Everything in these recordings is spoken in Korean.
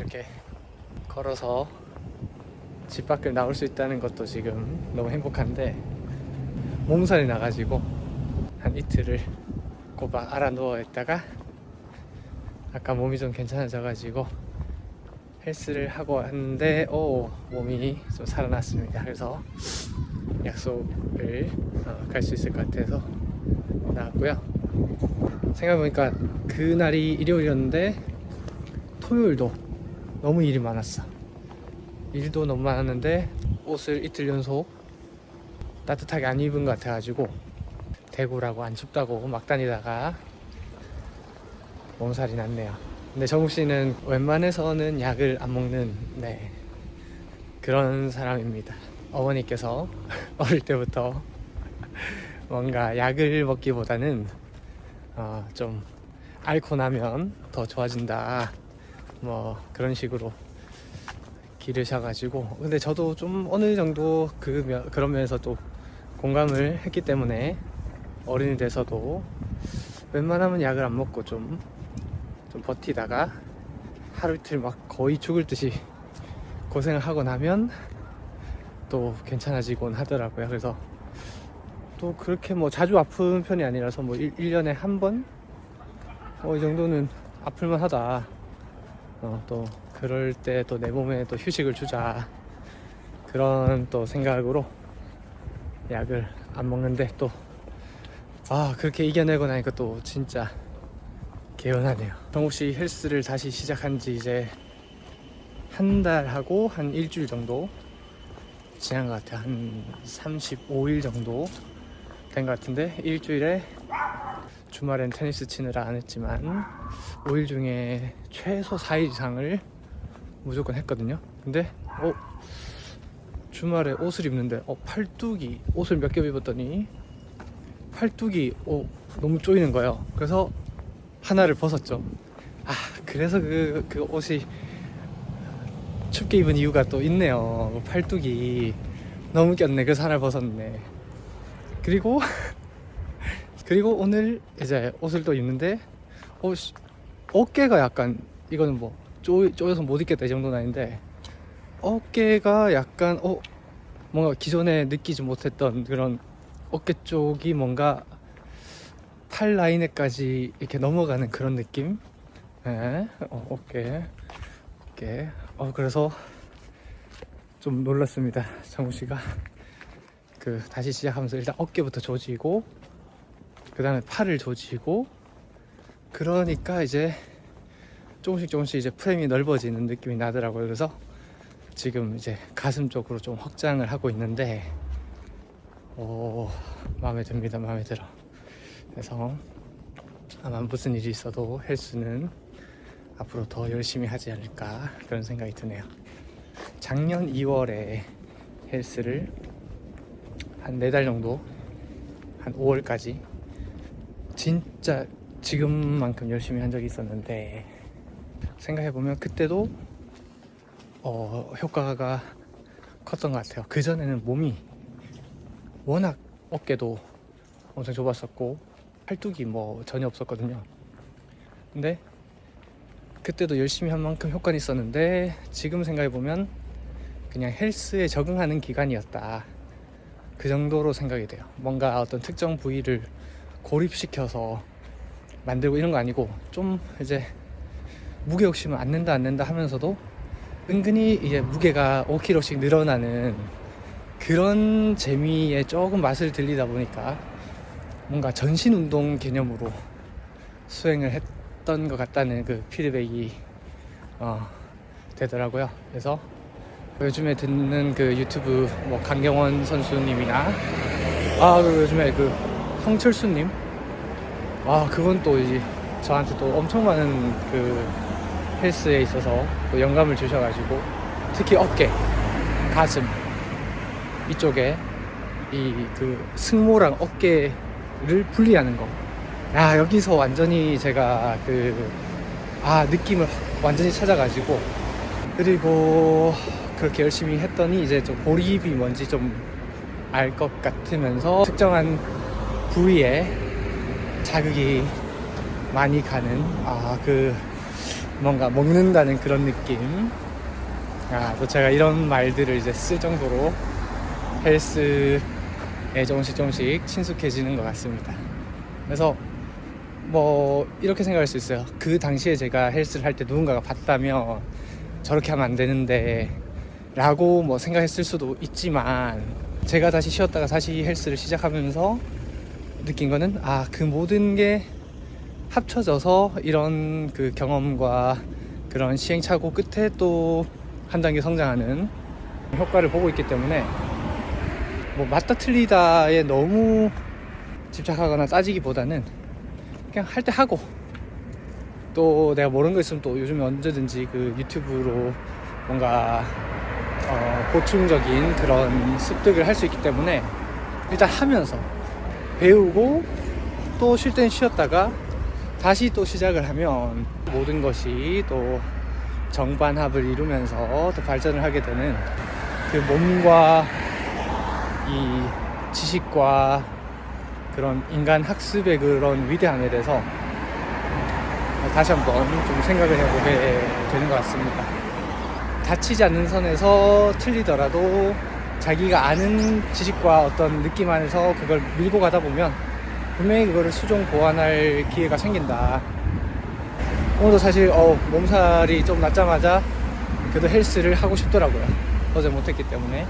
이렇게 걸어서 집 밖을 나올 수 있다는 것도 지금 너무 행복한데, 몸살이 나가지고 한 이틀을 꼬박 알아 누워 있다가 아까 몸이 좀 괜찮아져가지고 헬스를 하고 왔는데 몸이 좀 살아났습니다. 그래서 약속을 갈 수 있을 것 같아서 나왔고요. 생각해보니까 그날이 일요일이었는데 토요일도 너무 일이 많았어. 일도 너무 많았는데 옷을 이틀 연속 따뜻하게 안 입은 것 같아가지고 대구라고 안 춥다고 막 다니다가 몸살이 났네요. 근데 정욱씨는 웬만해서는 약을 안 먹는 그런 사람입니다. 어머니께서 어릴 때부터 뭔가 약을 먹기보다는 좀 앓고 나면 더 좋아진다 뭐 그런 식으로 기르셔가지고, 근데 저도 좀 어느 정도 그런 면에서 또 공감을 했기 때문에 어른이 돼서도 웬만하면 약을 안 먹고 좀 버티다가 하루 이틀 막 거의 죽을 듯이 고생을 하고 나면 또 괜찮아지곤 하더라고요. 그래서 또 그렇게 뭐 자주 아픈 편이 아니라서 뭐 1년에 한 번? 이 정도는 아플만 하다. 또 그럴 때 또 내 몸에 또 휴식을 주자. 그런 또 생각으로 약을 안 먹는데 또 그렇게 이겨내고 나니까 또 진짜 개운하네요. 정욱씨 헬스를 다시 시작한 지 이제 한 달하고 한 일주일 정도 지난 것 같아요. 한 35일 정도 된 것 같은데, 일주일에 주말엔 테니스 치느라 안 했지만 5일 중에 최소 4일 이상을 무조건 했거든요. 근데 주말에 옷을 입는데 팔뚝이, 옷을 몇 겹 입었더니 팔뚝이 너무 쪼이는 거예요. 그래서 하나를 벗었죠. 그래서 그 옷이 춥게 입은 이유가 또 있네요. 팔뚝이 너무 꼈네. 그래서 하나를 벗었네. 그리고 오늘 이제 옷을 또 입는데 어깨가 약간, 이거는 뭐 쪼여서 못 입겠다 이 정도는 아닌데, 어깨가 약간 뭔가 기존에 느끼지 못했던 그런 어깨 쪽이 뭔가 팔 라인에까지 이렇게 넘어가는 그런 느낌. 어깨. 그래서 좀 놀랐습니다. 정우씨가 다시 시작하면서 일단 어깨부터 조지고 그 다음에 팔을 조지고, 그러니까 이제 조금씩 이제 프레임이 넓어지는 느낌이 나더라고요. 그래서 지금 이제 가슴 쪽으로 좀 확장을 하고 있는데 마음에 듭니다. 마음에 들어. 그래서 아마 무슨 일이 있어도 헬스는 앞으로 더 열심히 하지 않을까 그런 생각이 드네요. 작년 2월에 헬스를 한 4달 정도, 한 5월까지 진짜 지금만큼 열심히 한 적이 있었는데, 생각해보면 그때도 효과가 컸던 것 같아요. 그전에는 몸이 워낙 어깨도 엄청 좁았었고 팔뚝이 뭐 전혀 없었거든요. 근데 그때도 열심히 한 만큼 효과는 있었는데, 지금 생각해보면 그냥 헬스에 적응하는 기간이었다, 그 정도로 생각이 돼요. 뭔가 어떤 특정 부위를 고립시켜서 만들고 이런 거 아니고, 좀 이제 무게 욕심을 안 낸다 하면서도 은근히 이제 무게가 5kg씩 늘어나는 그런 재미에 조금 맛을 들리다 보니까 뭔가 전신 운동 개념으로 수행을 했던 것 같다는 그 피드백이 되더라고요. 그래서 요즘에 듣는 그 유튜브 뭐 강경원 선수님이나 그리고 요즘에 그 황철수님, 그건 또 이제 저한테 또 엄청 많은 그 헬스에 있어서 또 영감을 주셔가지고, 특히 어깨, 가슴 이쪽에 이 그 승모랑 어깨를 분리하는 거, 여기서 완전히 제가 느낌을 완전히 찾아가지고, 그리고 그렇게 열심히 했더니 이제 좀 고립이 뭔지 좀 알 것 같으면서 특정한 부위에 자극이 많이 가는 뭔가 먹는다는 그런 느낌. 또 제가 이런 말들을 이제 쓸 정도로 헬스에 조금씩 친숙해지는 것 같습니다. 그래서 뭐 이렇게 생각할 수 있어요. 그 당시에 제가 헬스를 할 때 누군가가 봤다면 저렇게 하면 안 되는데 라고 뭐 생각했을 수도 있지만, 제가 다시 쉬었다가 다시 헬스를 시작하면서 느낀 거는 그 모든 게 합쳐져서 이런 그 경험과 그런 시행착오 끝에 또 한 단계 성장하는 효과를 보고 있기 때문에, 뭐 맞다 틀리다에 너무 집착하거나 따지기보다는 그냥 할 때 하고, 또 내가 모르는 거 있으면 또 요즘에 언제든지 그 유튜브로 뭔가 보충적인 그런 습득을 할 수 있기 때문에 일단 하면서 배우고 또 쉴 땐 쉬었다가 다시 또 시작을 하면 모든 것이 또 정반합을 이루면서 또 발전을 하게 되는, 그 몸과 이 지식과 그런 인간 학습의 그런 위대함에 대해서 다시 한번 좀 생각을 해보게 되는 것 같습니다. 다치지 않는 선에서 틀리더라도 자기가 아는 지식과 어떤 느낌 안에서 그걸 밀고 가다 보면 분명히 그거를 수정 보완할 기회가 생긴다. 오늘도 사실 몸살이 좀 났자마자 그래도 헬스를 하고 싶더라고요. 어제 못했기 때문에.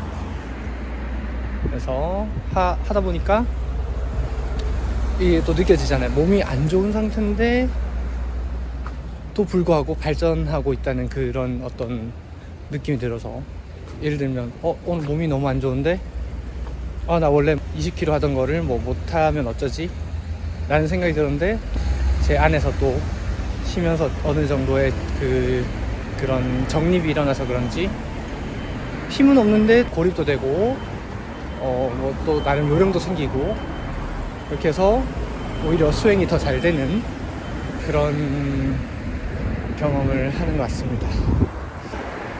그래서 하다 보니까 이게 또 느껴지잖아요. 몸이 안 좋은 상태인데 또 불구하고 발전하고 있다는 그런 어떤 느낌이 들어서, 예를 들면 오늘 몸이 너무 안 좋은데 나 원래 20kg 하던 거를 뭐 못하면 어쩌지? 라는 생각이 들었는데, 제 안에서 또 쉬면서 어느 정도의 그런 정립이 일어나서 그런지 힘은 없는데 고립도 되고 뭐 또 나름 요령도 생기고, 이렇게 해서 오히려 수행이 더 잘 되는 그런 경험을 하는 것 같습니다.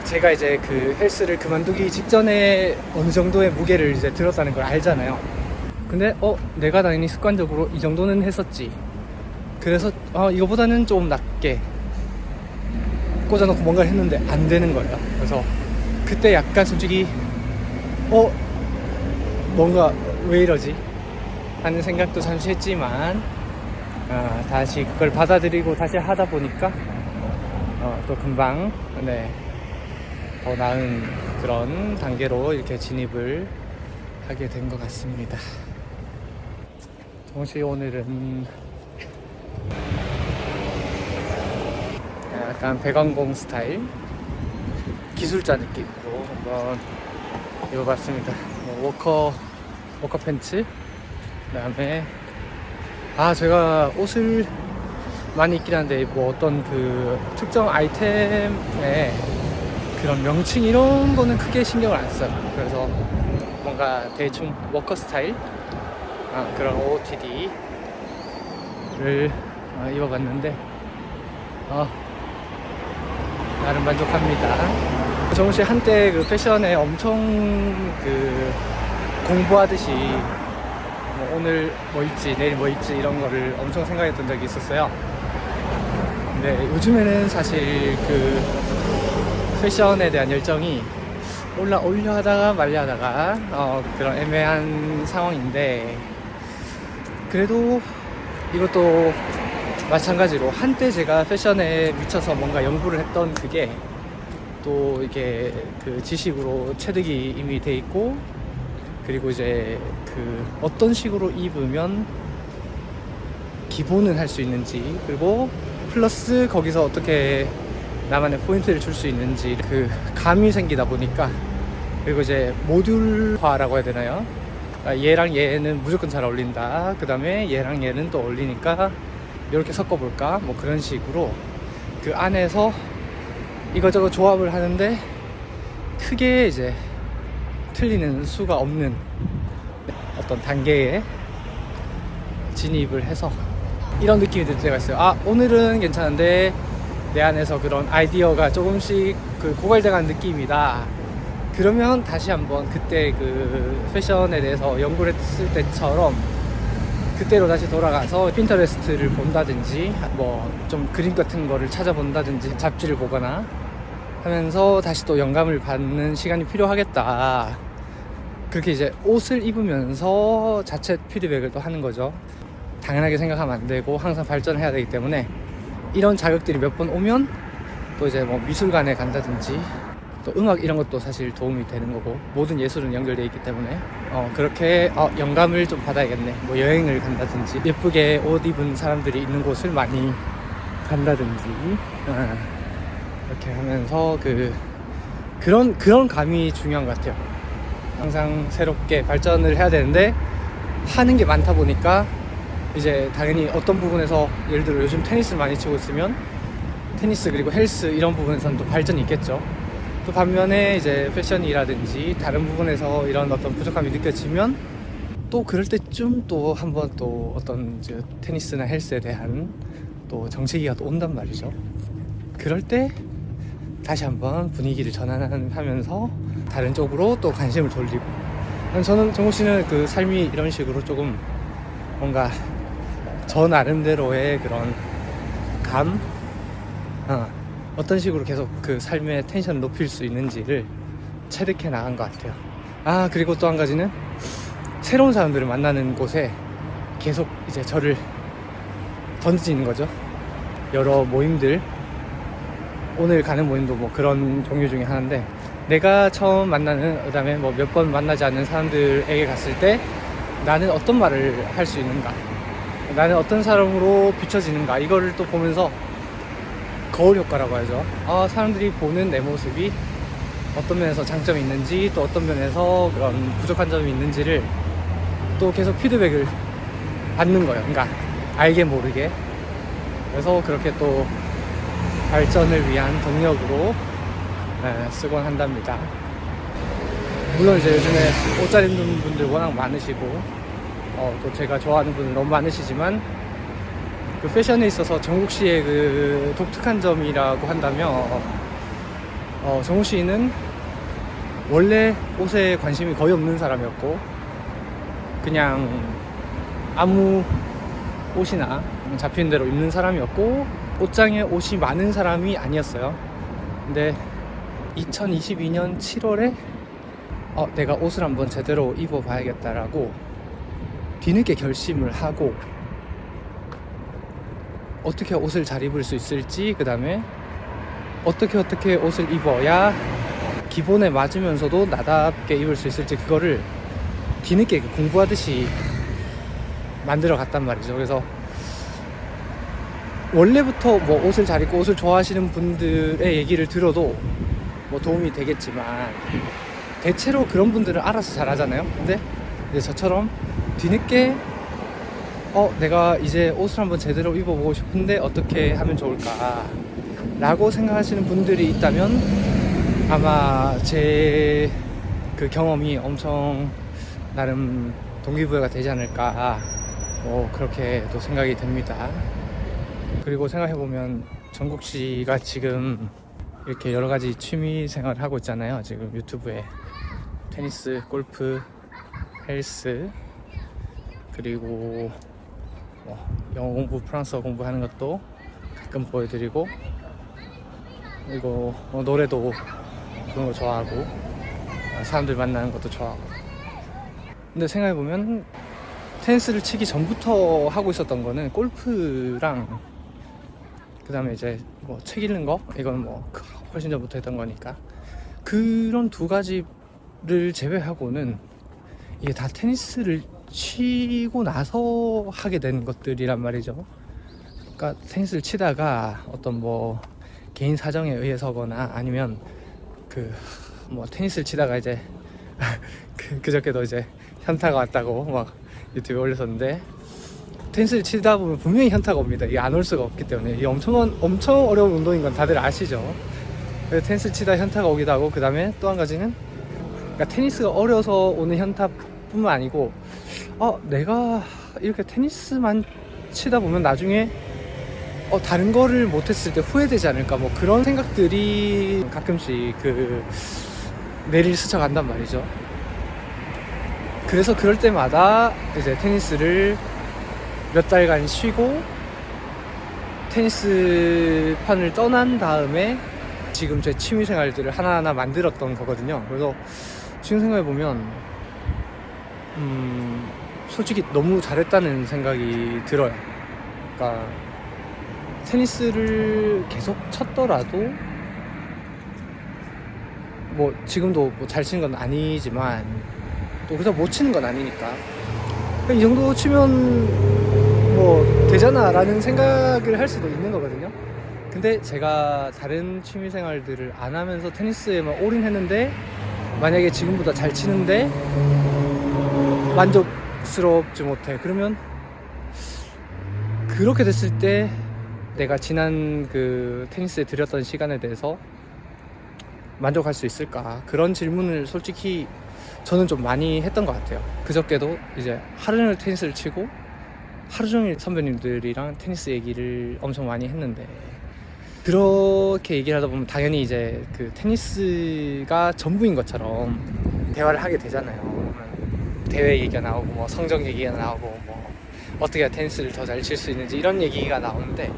제가 이제 그 헬스를 그만두기 직전에 어느 정도의 무게를 이제 들었다는 걸 알잖아요. 근데 내가 당연히 습관적으로 이 정도는 했었지. 그래서 이거보다는 좀 낮게 꽂아놓고 뭔가를 했는데 안 되는 거예요. 그래서 그때 약간 솔직히 뭔가 왜 이러지? 하는 생각도 잠시 했지만, 다시 그걸 받아들이고 다시 하다 보니까 또 금방 더 나은 그런 단계로 이렇게 진입을 하게 된 것 같습니다. 동시에 오늘은 약간 배관공 스타일 기술자 느낌으로 한번 입어봤습니다. 워커 팬츠, 그 다음에 제가 옷을 많이 입긴 한데 뭐 어떤 그 특정 아이템의 그런 명칭 이런 거는 크게 신경을 안 써요. 그래서 뭔가 대충 워커 스타일 그런 OOTD를 입어봤는데 나름 만족합니다. 정우씨 한때 그 패션에 엄청 그 공부하듯이 뭐 오늘 뭐 입지 내일 뭐 입지 이런 거를 엄청 생각했던 적이 있었어요. 근데 요즘에는 사실 그 패션에 대한 열정이 올려 하다가 말려 하다가 그런 애매한 상황인데, 그래도 이것도 마찬가지로 한때 제가 패션에 미쳐서 뭔가 연구를 했던 그게 또 이게 그 지식으로 체득이 이미 돼 있고, 그리고 이제 그 어떤 식으로 입으면 기본은 할 수 있는지, 그리고 플러스 거기서 어떻게 나만의 포인트를 줄 수 있는지 그 감이 생기다 보니까, 그리고 이제 모듈화라고 해야 되나요? 얘랑 얘는 무조건 잘 어울린다, 그 다음에 얘랑 얘는 또 어울리니까 이렇게 섞어볼까, 뭐 그런 식으로 그 안에서 이거저거 조합을 하는데 크게 이제 틀리는 수가 없는 어떤 단계에 진입을 해서 이런 느낌이 들 때가 있어요. 오늘은 괜찮은데 내 안에서 그런 아이디어가 조금씩 그 고갈돼가는 느낌이다. 그러면 다시 한번 그때 그 패션에 대해서 연구를 했을 때처럼 그때로 다시 돌아가서 핀터레스트를 본다든지 뭐 좀 그림 같은 거를 찾아본다든지 잡지를 보거나 하면서 다시 또 영감을 받는 시간이 필요하겠다. 그렇게 이제 옷을 입으면서 자체 피드백을 또 하는 거죠. 당연하게 생각하면 안 되고 항상 발전해야 되기 때문에 이런 자극들이 몇 번 오면 또 이제 뭐 미술관에 간다든지 또 음악 이런 것도 사실 도움이 되는 거고 모든 예술은 연결되어 있기 때문에 그렇게 영감을 좀 받아야겠네. 뭐 여행을 간다든지 예쁘게 옷 입은 사람들이 있는 곳을 많이 간다든지 이렇게 하면서 그런 감이 중요한 것 같아요. 항상 새롭게 발전을 해야 되는데 하는 게 많다 보니까 이제 당연히 어떤 부분에서 예를 들어 요즘 테니스를 많이 치고 있으면 테니스 그리고 헬스 이런 부분에서는 또 발전이 있겠죠. 또 반면에 이제 패션이라든지 다른 부분에서 이런 어떤 부족함이 느껴지면 또 그럴 때쯤 또 한번 또 어떤 이제 테니스나 헬스에 대한 또 정체기가 또 온단 말이죠. 그럴 때 다시 한번 분위기를 전환하면서 다른 쪽으로 또 관심을 돌리고, 저는 정국 씨는 그 삶이 이런 식으로 조금 뭔가 저 나름대로의 그런 감, 어떤 식으로 계속 그 삶의 텐션을 높일 수 있는지를 체득해 나간 것 같아요. 그리고 또 한 가지는 새로운 사람들을 만나는 곳에 계속 이제 저를 던지는 거죠. 여러 모임들, 오늘 가는 모임도 뭐 그런 종류 중에 하나인데, 내가 처음 만나는, 그 다음에 뭐 몇 번 만나지 않는 사람들에게 갔을 때 나는 어떤 말을 할 수 있는가, 나는 어떤 사람으로 비춰지는가, 이거를 또 보면서 거울 효과라고 하죠. 사람들이 보는 내 모습이 어떤 면에서 장점이 있는지, 또 어떤 면에서 그런 부족한 점이 있는지를 또 계속 피드백을 받는 거예요. 그러니까 알게 모르게. 그래서 그렇게 또 발전을 위한 동력으로 쓰곤 한답니다. 물론 이제 요즘에 옷 잘 입는 분들 워낙 많으시고 또 제가 좋아하는 분들 너무 많으시지만, 그 패션에 있어서 정국 씨의 그 독특한 점이라고 한다면, 정국 씨는 원래 옷에 관심이 거의 없는 사람이었고, 그냥 아무 옷이나 잡히는 대로 입는 사람이었고, 옷장에 옷이 많은 사람이 아니었어요. 근데 2022년 7월에 내가 옷을 한번 제대로 입어봐야겠다라고 뒤늦게 결심을 하고, 어떻게 옷을 잘 입을 수 있을지, 그 다음에 어떻게 옷을 입어야 기본에 맞으면서도 나답게 입을 수 있을지, 그거를 뒤늦게 공부하듯이 만들어 갔단 말이죠. 그래서 원래부터 뭐 옷을 잘 입고 옷을 좋아하시는 분들의 얘기를 들어도 뭐 도움이 되겠지만, 대체로 그런 분들은 알아서 잘 하잖아요. 근데 이제 저처럼 뒤늦게 내가 이제 옷을 한번 제대로 입어보고 싶은데 어떻게 하면 좋을까 라고 생각하시는 분들이 있다면, 아마 제 그 경험이 엄청 나름 동기부여가 되지 않을까, 그렇게 또 생각이 됩니다. 그리고 생각해보면 정국 씨가 지금 이렇게 여러 가지 취미 생활을 하고 있잖아요. 지금 유튜브에 테니스, 골프, 헬스, 그리고 영어 공부, 프랑스어 공부하는 것도 가끔 보여드리고, 그리고 노래도 그런 거 좋아하고, 사람들 만나는 것도 좋아하고. 근데 생각해보면 테니스를 치기 전부터 하고 있었던 거는 골프랑, 그 다음에 이제 뭐 책 읽는 거, 이건 뭐 훨씬 전부터 했던 거니까, 그런 두 가지를 제외하고는 이게 다 테니스를 치고 나서 하게 된 것들이란 말이죠. 그러니까 테니스를 치다가 어떤 뭐 개인 사정에 의해서거나, 아니면 뭐 테니스를 치다가 이제 그저께도 이제 현타가 왔다고 막 유튜브에 올렸었는데, 테니스를 치다 보면 분명히 현타가 옵니다. 이게 안 올 수가 없기 때문에. 이게 엄청 어려운 운동인 건 다들 아시죠. 그래서 테니스 치다 현타가 오기도 하고, 그 다음에 또 한 가지는, 그러니까 테니스가 어려서 오는 현타뿐만 아니고, 내가 이렇게 테니스만 치다 보면 나중에 다른 거를 못했을 때 후회되지 않을까, 뭐 그런 생각들이 가끔씩 뇌를 스쳐간단 말이죠. 그래서 그럴 때마다 이제 테니스를 몇 달간 쉬고 테니스판을 떠난 다음에 지금 제 취미생활들을 하나하나 만들었던 거거든요. 그래서 지금 생각해보면 솔직히 너무 잘했다는 생각이 들어요. 그러니까 테니스를 계속 쳤더라도 뭐 지금도 뭐 잘 치는 건 아니지만 또 그래서 못 치는 건 아니니까 이 정도 치면 뭐 되잖아 라는 생각을 할 수도 있는 거거든요. 근데 제가 다른 취미생활들을 안 하면서 테니스에만 올인했는데 만약에 지금보다 잘 치는데 만족스럽지 못해, 그러면 그렇게 됐을 때 내가 지난 그 테니스에 들였던 시간에 대해서 만족할 수 있을까, 그런 질문을 솔직히 저는 좀 많이 했던 것 같아요. 그저께도 이제 하루 종일 테니스를 치고 하루 종일 선배님들이랑 테니스 얘기를 엄청 많이 했는데, 그렇게 얘기를 하다 보면 당연히 이제 그 테니스가 전부인 것처럼 대화를 하게 되잖아요. 대회 얘기가 나오고 뭐 성적 얘기가 나오고 뭐 어떻게 해야 테니스를 더 잘 칠 수 있는지 이런 얘기가 나오는데,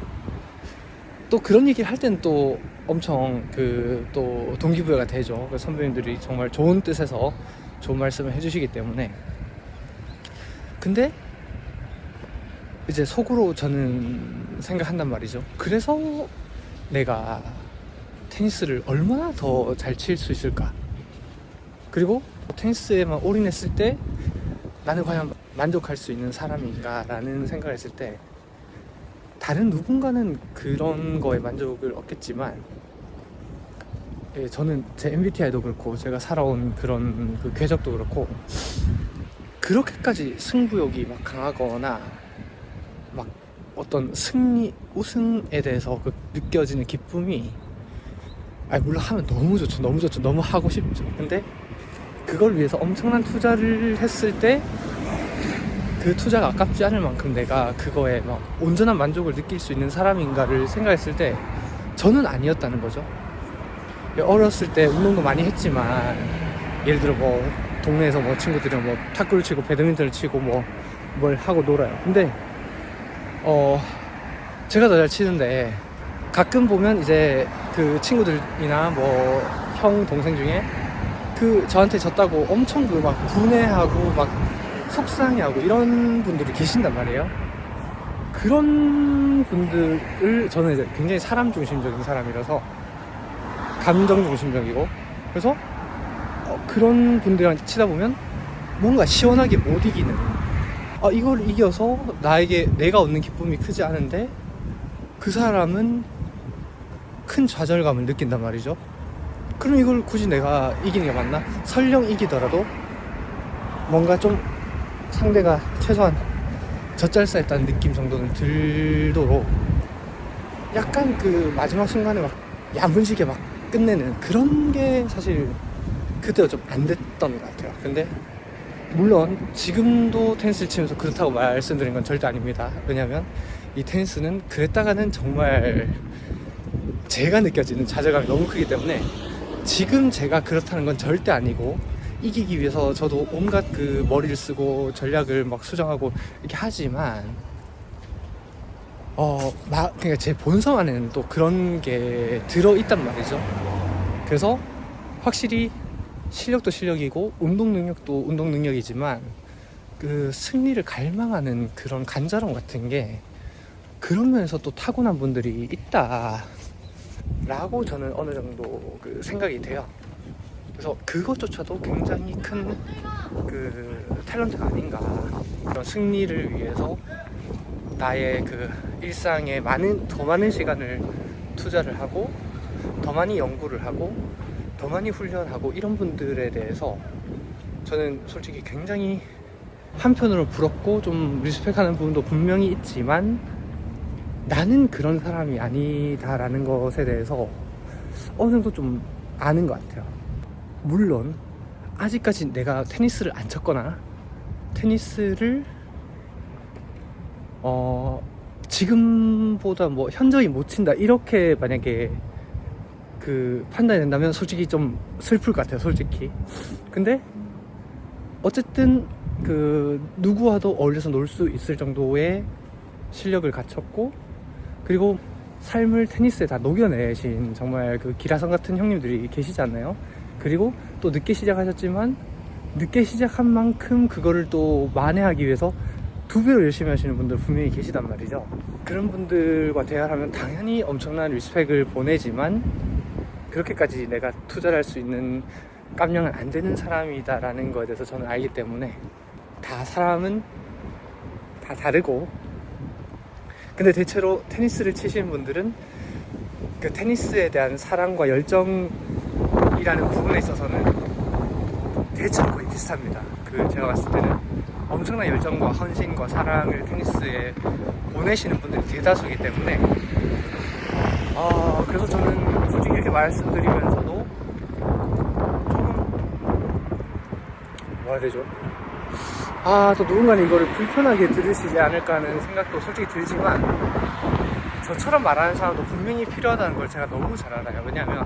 또 그런 얘기를 할 때는 또 엄청 그 또 동기부여가 되죠. 그 선배님들이 정말 좋은 뜻에서 좋은 말씀을 해주시기 때문에. 근데 이제 속으로 저는 생각한단 말이죠. 그래서 내가 테니스를 얼마나 더 잘 칠 수 있을까, 그리고 테니스에만 올인했을 때 나는 과연 만족할 수 있는 사람인가 라는 생각을 했을 때, 다른 누군가는 그런 거에 만족을 얻겠지만 저는 제 MBTI도 그렇고 제가 살아온 그런 그 궤적도 그렇고 그렇게까지 승부욕이 막 강하거나 막 어떤 승리, 우승에 대해서 그 느껴지는 기쁨이, 물론 하면 너무 좋죠, 너무 좋죠, 너무 하고 싶죠. 근데 그걸 위해서 엄청난 투자를 했을 때 그 투자가 아깝지 않을 만큼 내가 그거에 막 온전한 만족을 느낄 수 있는 사람인가를 생각했을 때 저는 아니었다는 거죠. 어렸을 때 운동도 많이 했지만, 예를 들어 뭐 동네에서 뭐 친구들이랑 뭐 탁구를 치고 배드민턴을 치고 뭐 뭘 하고 놀아요. 근데 제가 더 잘 치는데 가끔 보면 이제 그 친구들이나 뭐 형 동생 중에 그 저한테 졌다고 엄청 그 막 분해하고 막 속상해하고 이런 분들이 계신단 말이에요. 그런 분들을 저는 이제 굉장히 사람 중심적인 사람이라서 감정 중심적이고, 그래서 그런 분들이랑 치다 보면 뭔가 시원하게 못 이기는, 이걸 이겨서 내가 얻는 기쁨이 크지 않은데 그 사람은 큰 좌절감을 느낀단 말이죠. 그럼 이걸 굳이 내가 이기는 게 맞나? 설령 이기더라도 뭔가 좀 상대가 최소한 젖잘싸했다는 느낌 정도는 들도록 약간 그 마지막 순간에 막 야무지게 막 끝내는 그런 게 사실 그때가 좀 안 됐던 것 같아요. 근데 물론 지금도 테니스를 치면서 그렇다고 말씀드린 건 절대 아닙니다. 왜냐면 이 테니스는 그랬다가는 정말 제가 느껴지는 좌절감이 너무 크기 때문에 지금 제가 그렇다는 건 절대 아니고, 이기기 위해서 저도 온갖 그 머리를 쓰고 전략을 막 수정하고 이렇게 하지만 그러니까 제 본성 안에는 또 그런 게 들어있단 말이죠. 그래서 확실히 실력도 실력이고 운동 능력도 운동 능력이지만 그 승리를 갈망하는 그런 간절함 같은 게 그런 면에서 또 타고난 분들이 있다 라고 저는 어느 정도 그 생각이 돼요. 그래서 그것조차도 굉장히 큰 그 탤런트가 아닌가. 그런 승리를 위해서 나의 그 일상에 더 많은 시간을 투자를 하고 더 많이 연구를 하고 더 많이 훈련하고 이런 분들에 대해서 저는 솔직히 굉장히 한편으로 부럽고 좀 리스펙하는 부분도 분명히 있지만, 나는 그런 사람이 아니다라는 것에 대해서 어느 정도 좀 아는 것 같아요. 물론 아직까지 내가 테니스를 안 쳤거나 테니스를 지금보다 뭐 현저히 못 친다 이렇게 만약에 그 판단이 된다면 솔직히 좀 슬플 것 같아요, 솔직히. 근데 어쨌든 그 누구와도 어울려서 놀 수 있을 정도의 실력을 갖췄고, 그리고 삶을 테니스에 다 녹여내신 정말 그 기라성 같은 형님들이 계시잖아요. 그리고 또 늦게 시작하셨지만 늦게 시작한 만큼 그거를 또 만회하기 위해서 2배로 열심히 하시는 분들 분명히 계시단 말이죠. 그런 분들과 대화를 하면 당연히 엄청난 리스펙을 보내지만 그렇게까지 내가 투자를 할 수 있는 깜냥은 안 되는 사람이다 라는 거에 대해서 저는 알기 때문에, 다 사람은 다 다르고, 근데 대체로 테니스를 치시는 분들은 그 테니스에 대한 사랑과 열정이라는 부분에 있어서는 대체로 거의 비슷합니다. 그 제가 봤을 때는 엄청난 열정과 헌신과 사랑을 테니스에 보내시는 분들이 대다수이기 때문에, 그래서 저는 솔직히 이렇게 말씀드리면서도 조금 뭐라 해야 되죠? 또 누군가는 이거를 불편하게 들으시지 않을까 하는 생각도 솔직히 들지만, 저처럼 말하는 사람도 분명히 필요하다는 걸 제가 너무 잘 알아요. 왜냐면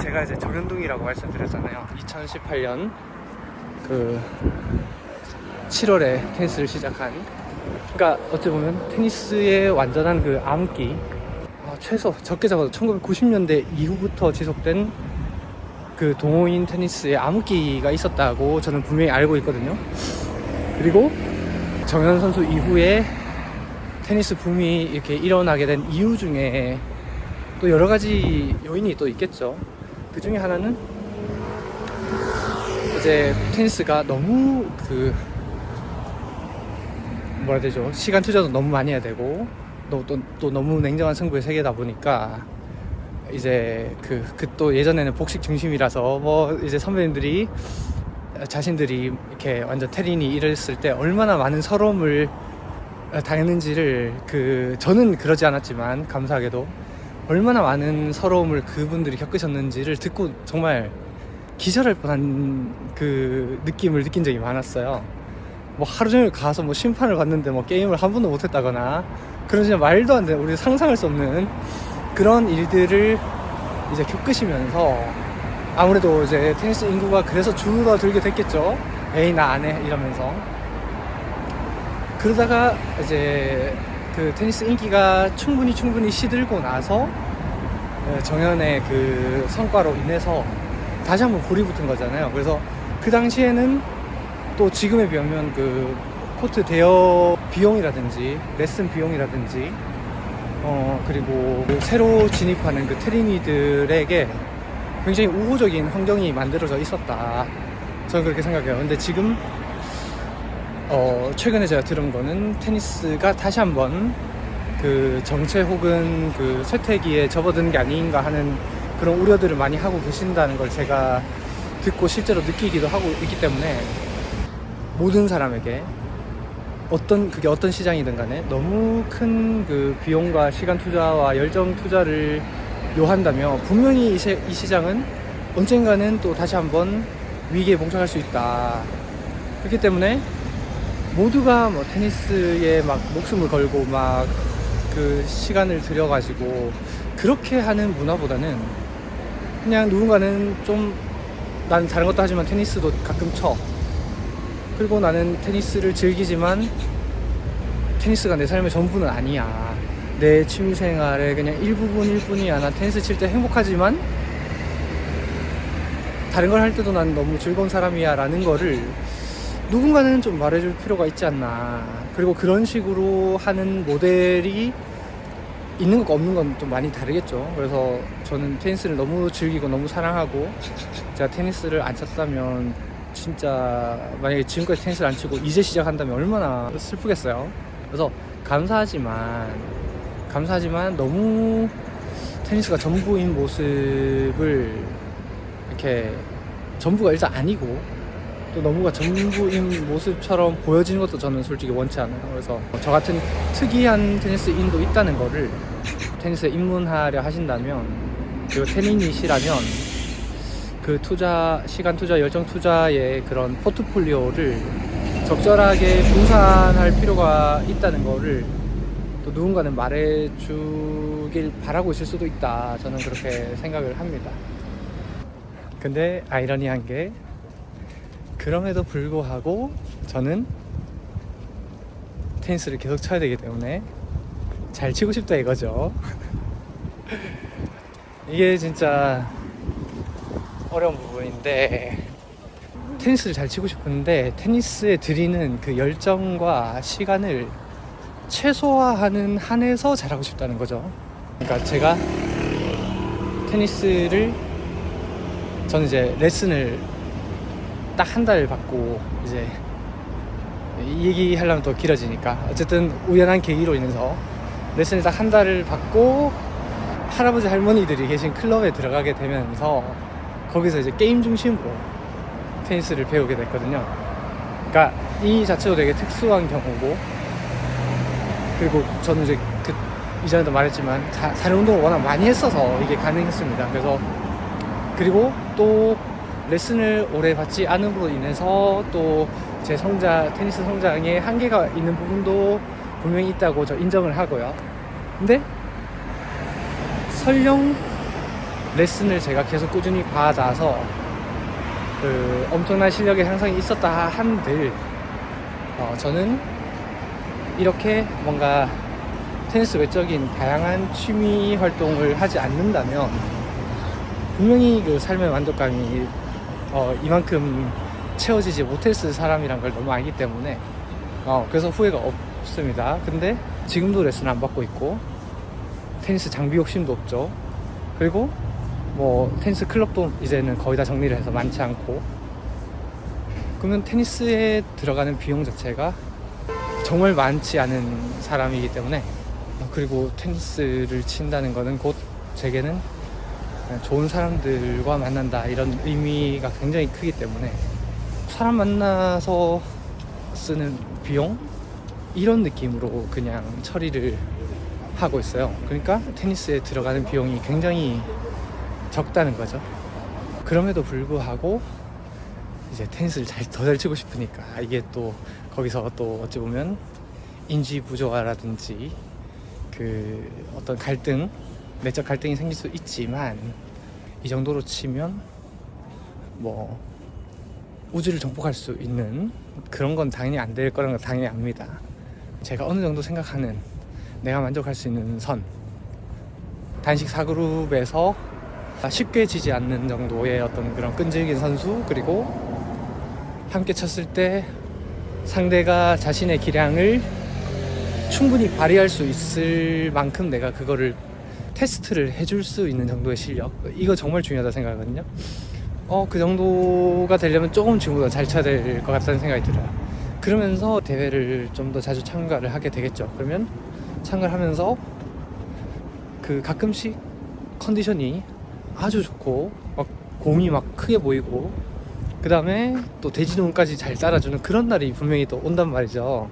제가 이제 정현둥이라고 말씀드렸잖아요. 2018년 그 7월에 테니스를 시작한, 그러니까 어찌 보면 테니스의 완전한 그 암흑기, 최소 적게 잡아도 1990년대 이후부터 지속된 그 동호인 테니스의 암흑기가 있었다고 저는 분명히 알고 있거든요. 그리고 정현 선수 이후에 테니스 붐이 이렇게 일어나게 된 이유 중에 또 여러 가지 요인이 또 있겠죠. 그 중에 하나는 이제 테니스가 너무 그 뭐라 해야 되죠? 시간 투자도 너무 많이 해야 되고, 또 너무 냉정한 승부의 세계다 보니까 이제 또 예전에는 복식 중심이라서 뭐 이제 선배님들이 자신들이 이렇게 완전 테린이 이랬을 때 얼마나 많은 서러움을 당했는지를, 저는 그러지 않았지만 감사하게도 얼마나 많은 서러움을 그분들이 겪으셨는지를 듣고 정말 기절할 뻔한 그 느낌을 느낀 적이 많았어요. 뭐 하루 종일 가서 뭐 심판을 받는데 뭐 게임을 한 번도 못했다거나 그런 진짜 말도 안 되는, 우리 상상할 수 없는 그런 일들을 이제 겪으시면서, 아무래도 이제 테니스 인구가 그래서 줄어들게 됐겠죠. 에이 나 안 해 이러면서. 그러다가 이제 그 테니스 인기가 충분히 시들고 나서 정현의 그 성과로 인해서 다시 한번 골이 붙은 거잖아요. 그래서 그 당시에는 또 지금에 비하면 그 코트 대여 비용이라든지 레슨 비용이라든지 그리고 새로 진입하는 그 테린이들에게 굉장히 우호적인 환경이 만들어져 있었다, 저는 그렇게 생각해요. 근데 지금 최근에 제가 들은 거는 테니스가 다시 한번 그 정체 혹은 그 쇠퇴기에 접어드는 게 아닌가 하는 그런 우려들을 많이 하고 계신다는 걸 제가 듣고 실제로 느끼기도 하고 있기 때문에, 모든 사람에게 그게 어떤 시장이든 간에 너무 큰 그 비용과 시간 투자와 열정 투자를 요한다면 분명히 이 시장은 언젠가는 또 다시 한번 위기에 봉착할 수 있다. 그렇기 때문에 모두가 뭐 테니스에 막 목숨을 걸고 막 그 시간을 들여가지고 그렇게 하는 문화보다는, 그냥 누군가는 좀 난 다른 것도 하지만 테니스도 가끔 쳐, 그리고 나는 테니스를 즐기지만 테니스가 내 삶의 전부는 아니야, 내 취미생활의 그냥 일부분일 뿐이야, 난 테니스 칠 때 행복하지만 다른 걸 할 때도 난 너무 즐거운 사람이야 라는 거를 누군가는 좀 말해줄 필요가 있지 않나. 그리고 그런 식으로 하는 모델이 있는 것과 없는 건 좀 많이 다르겠죠. 그래서 저는 테니스를 너무 즐기고 너무 사랑하고, 제가 테니스를 안 쳤다면 진짜, 만약에 지금까지 테니스를 안 치고 이제 시작한다면 얼마나 슬프겠어요. 그래서 감사하지만 너무 테니스가 전부인 모습을 이렇게, 전부가 일단 아니고 또 너무가 전부인 모습처럼 보여지는 것도 저는 솔직히 원치 않아요. 그래서 저 같은 특이한 테니스인도 있다는 거를 테니스에 입문하려 하신다면, 그리고 테니니시라면 그 투자, 시간 투자, 열정 투자의 그런 포트폴리오를 적절하게 분산할 필요가 있다는 거를 또 누군가는 말해주길 바라고 있을 수도 있다, 저는 그렇게 생각을 합니다. 근데 아이러니한 게, 그럼에도 불구하고 저는 테니스를 계속 쳐야 되기 때문에 잘 치고 싶다 이거죠. 이게 진짜 어려운 부분인데, 테니스를 잘 치고 싶은데 테니스에 들이는 그 열정과 시간을 최소화하는 한에서 잘하고 싶다는 거죠. 그러니까 제가 테니스를, 저는 이제 레슨을 딱 한 달 받고, 이제 이 얘기 하려면 더 길어지니까 어쨌든 우연한 계기로 인해서 레슨을 딱 한 달을 받고 할아버지 할머니들이 계신 클럽에 들어가게 되면서 거기서 이제 게임 중심으로 테니스를 배우게 됐거든요. 그러니까 이 자체도 되게 특수한 경우고, 그리고 저는 이제 이전에도 말했지만 다른 운동을 워낙 많이 했어서 이게 가능했습니다. 그래서 그리고 또 레슨을 오래 받지 않음으로 인해서 또 제 테니스 성장에 한계가 있는 부분도 분명히 있다고 저 인정을 하고요. 근데 설령 레슨을 제가 계속 꾸준히 받아서 그 엄청난 실력의 향상이 있었다 한들, 저는 이렇게 뭔가 테니스 외적인 다양한 취미 활동을 하지 않는다면 분명히 그 삶의 만족감이 이만큼 채워지지 못했을 사람이란 걸 너무 알기 때문에 그래서 후회가 없습니다. 근데 지금도 레슨 안 받고 있고, 테니스 장비 욕심도 없죠. 그리고 뭐 테니스 클럽도 이제는 거의 다 정리를 해서 많지 않고, 그러면 테니스에 들어가는 비용 자체가 정말 많지 않은 사람이기 때문에, 그리고 테니스를 친다는 거는 곧 제게는 좋은 사람들과 만난다, 이런 의미가 굉장히 크기 때문에 사람 만나서 쓰는 비용, 이런 느낌으로 그냥 처리를 하고 있어요. 그러니까 테니스에 들어가는 비용이 굉장히 적다는 거죠. 그럼에도 불구하고 이제 테니스를 더 잘 치고 싶으니까, 이게 또 거기서 또 어찌 보면 인지 부조화라든지 그 어떤 갈등, 내적 갈등이 생길 수 있지만, 이 정도로 치면 뭐 우주를 정복할 수 있는 그런 건 당연히 안 될 거라는 건 당연히 압니다. 제가 어느 정도 생각하는, 내가 만족할 수 있는 선, 단식 4그룹에서 쉽게 지지 않는 정도의 어떤 그런 끈질긴 선수, 그리고 함께 쳤을 때 상대가 자신의 기량을 충분히 발휘할 수 있을 만큼 내가 그거를 테스트를 해줄 수 있는 정도의 실력, 이거 정말 중요하다 생각하거든요. 그 정도가 되려면 조금 지금보다 잘 쳐야 될 것 같다는 생각이 들어요. 그러면서 대회를 좀 더 자주 참가를 하게 되겠죠. 그러면 참가를 하면서 그 가끔씩 컨디션이 아주 좋고 막 공이 막 크게 보이고, 그 다음에 또 대지동까지 잘 따라주는 그런 날이 분명히 또 온단 말이죠.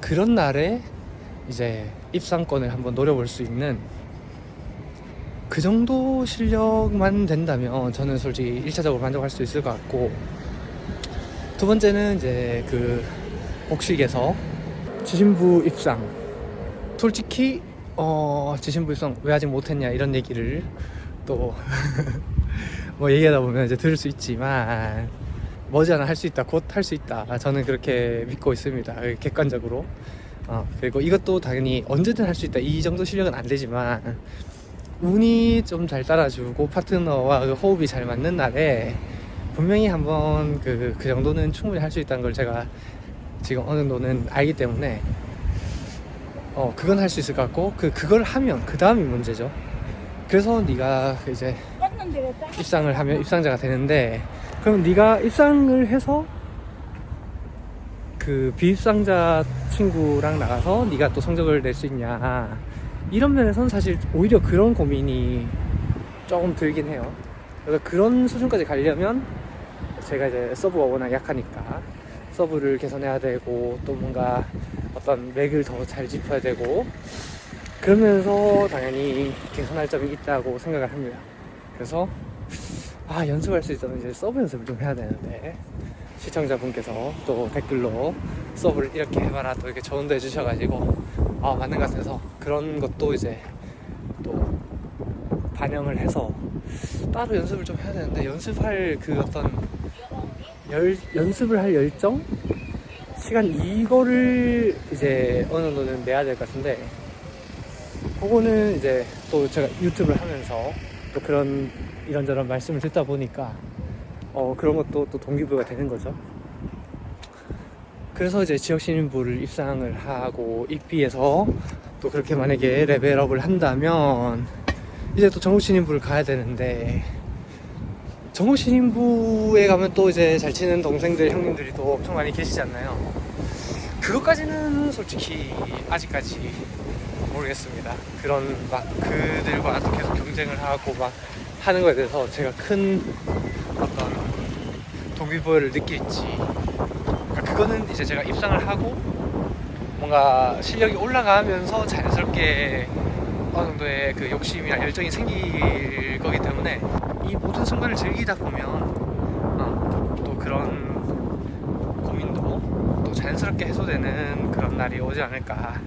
그런 날에 이제 입상권을 한번 노려볼 수 있는 그 정도 실력만 된다면 저는 솔직히 1차적으로 만족할 수 있을 것 같고, 두 번째는 이제 그 복식에서 지신부 입상, 솔직히 지신부 입상 왜 아직 못했냐 이런 얘기를 또 뭐 얘기하다 보면 이제 들을 수 있지만, 머지않아 할 수 있다, 곧 할 수 있다, 저는 그렇게 믿고 있습니다. 객관적으로. 그리고 이것도 당연히 언제든 할 수 있다, 이 정도 실력은 안 되지만 운이 좀 잘 따라주고 파트너와 그 호흡이 잘 맞는 날에 분명히 한번 그 정도는 충분히 할 수 있다는 걸 제가 지금 어느 정도는 알기 때문에 그건 할 수 있을 것 같고, 그걸 하면 그 다음이 문제죠. 그래서 네가 이제 입상을 하면 입상자가 되는데, 그럼 네가 입상을 해서 그 비입상자 친구랑 나가서 네가 또 성적을 낼 수 있냐, 이런 면에서는 사실 오히려 그런 고민이 조금 들긴 해요. 그래서 그런 수준까지 가려면 제가 이제 서브가 워낙 약하니까 서브를 개선해야 되고, 또 뭔가 어떤 맥을 더 잘 짚어야 되고, 그러면서 당연히 개선할 점이 있다고 생각을 합니다. 그래서 연습할 수 있다면 이제 서브 연습을 좀 해야 되는데, 시청자분께서 또 댓글로 서브를 이렇게 해봐라 또 이렇게 조언도 해주셔가지고 맞는 것 같아서 그런 것도 이제 또 반영을 해서 따로 연습을 좀 해야 되는데, 연습할 그 어떤 연습을 할 열정? 시간, 이거를 이제 어느 정도는 내야 될 것 같은데, 그거는 이제 또 제가 유튜브를 하면서 또 그런 이런저런 말씀을 듣다 보니까 그런 것도 또 동기부여가 되는 거죠. 그래서 이제 지역시민부를 입상을 하고 입비해서 또 그렇게 만약에 레벨업을 한다면 이제 또 전국시민부를 가야 되는데, 전국시민부에 가면 또 이제 잘 치는 동생들 형님들이 또 엄청 많이 계시잖아요. 그것까지는 솔직히 아직까지 모르겠습니다. 그런 막 그들과 또 계속 경쟁을 하고 막 하는 거에 대해서 제가 큰 어떤 동기부여를 느낄지, 그러니까 그거는 이제 제가 입상을 하고 뭔가 실력이 올라가면서 자연스럽게 어느 정도의 그 욕심이나 열정이 생길 거기 때문에 이 모든 순간을 즐기다 보면 또 그런 고민도 또 자연스럽게 해소되는 그런 날이 오지 않을까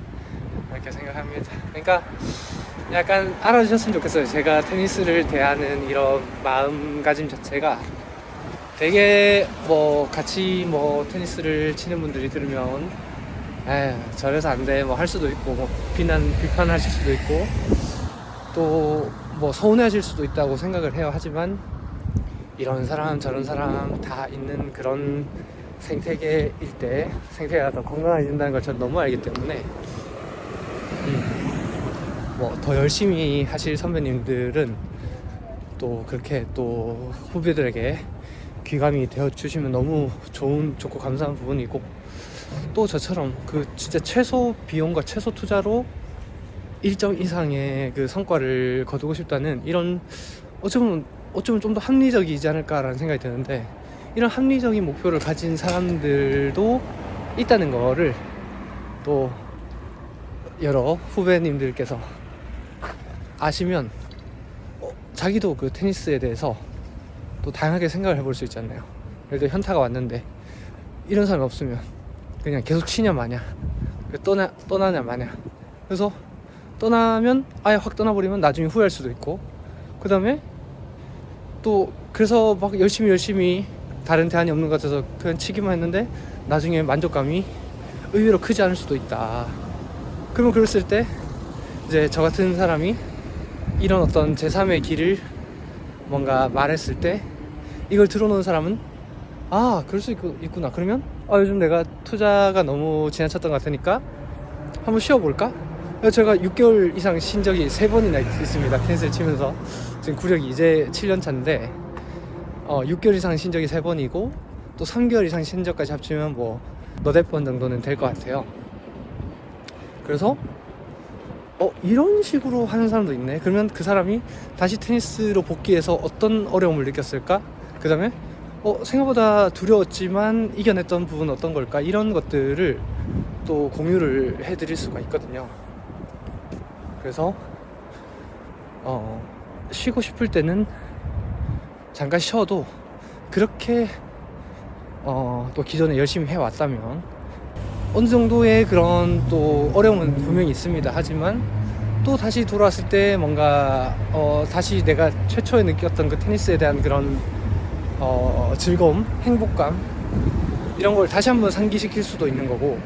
이렇게 생각합니다. 그러니까 약간 알아주셨으면 좋겠어요. 제가 테니스를 대하는 이런 마음가짐 자체가 되게 뭐 같이 뭐 테니스를 치는 분들이 들으면 에휴 저래서 안 돼 뭐 할 수도 있고, 뭐 비판하실 수도 있고, 또 뭐 서운해하실 수도 있다고 생각을 해요. 하지만 이런 사람 저런 사람 다 있는 그런 생태계일 때 생태계가 더 건강해진다는 걸 저는 너무 알기 때문에 뭐 더 열심히 하실 선배님들은 또 그렇게 또 후배들에게 귀감이 되어 주시면 너무 좋고 감사한 부분이고, 또 저처럼 그 진짜 최소 비용과 최소 투자로 일정 이상의 그 성과를 거두고 싶다는 이런 어쩌면 좀 더 합리적이지 않을까라는 생각이 드는데, 이런 합리적인 목표를 가진 사람들도 있다는 거를 또 여러 후배님들께서 아시면 자기도 그 테니스에 대해서 또 다양하게 생각을 해볼 수 있잖아요. 예를 들어 현타가 왔는데 이런 사람이 없으면 그냥 계속 치냐 마냐, 떠나냐 마냐, 그래서 떠나면 아예 확 떠나버리면 나중에 후회할 수도 있고, 그 다음에 또 그래서 막 열심히 다른 대안이 없는 것 같아서 그냥 치기만 했는데 나중에 만족감이 의외로 크지 않을 수도 있다. 그러면 그랬을 때 이제 저 같은 사람이 이런 어떤 제3의 길을 뭔가 말했을 때 이걸 들어놓은 사람은 그럴 수 있구나. 그러면 요즘 내가 투자가 너무 지나쳤던 것 같으니까 한번 쉬어볼까? 제가 6개월 이상 쉰 적이 3번이나 있습니다. 테니스를 치면서 지금 구력이 이제 7년 차인데 6개월 이상 쉰 적이 3번이고 또 3개월 이상 쉰 적까지 합치면 뭐 너댓 번 정도는 될 것 같아요. 그래서 이런 식으로 하는 사람도 있네. 그러면 그 사람이 다시 테니스로 복귀해서 어떤 어려움을 느꼈을까? 그 다음에 생각보다 두려웠지만 이겨냈던 부분은 어떤 걸까? 이런 것들을 또 공유를 해드릴 수가 있거든요. 그래서 쉬고 싶을 때는 잠깐 쉬어도 그렇게 또 기존에 열심히 해왔다면 어느 정도의 그런 또 어려움은 분명히 있습니다. 하지만 또 다시 돌아왔을 때 뭔가 다시 내가 최초에 느꼈던 그 테니스에 대한 그런 즐거움, 행복감 이런 걸 다시 한번 상기시킬 수도 있는 거고,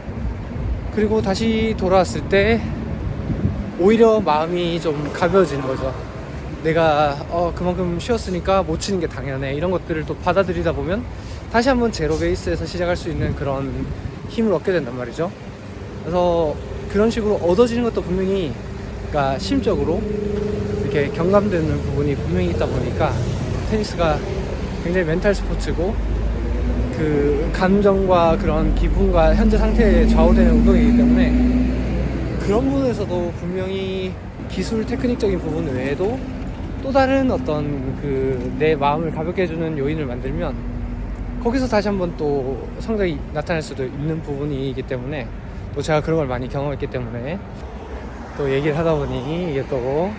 그리고 다시 돌아왔을 때 오히려 마음이 좀 가벼워지는 거죠. 내가 그만큼 쉬었으니까 못 치는 게 당연해, 이런 것들을 또 받아들이다 보면 다시 한번 제로 베이스에서 시작할 수 있는 그런 힘을 얻게 된단 말이죠. 그래서 그런 식으로 얻어지는 것도 분명히 그러니까 심적으로 이렇게 경감되는 부분이 분명히 있다 보니까 테니스가 굉장히 멘탈 스포츠고 그 감정과 그런 기분과 현재 상태에 좌우되는 운동이기 때문에 그런 부분에서도 분명히 기술 테크닉적인 부분 외에도 또 다른 어떤 그 내 마음을 가볍게 해주는 요인을 만들면 거기서 다시 한번 또 성장이 나타날 수도 있는 부분이기 때문에, 또 제가 그런 걸 많이 경험했기 때문에 또 얘기를 하다 보니 이게 또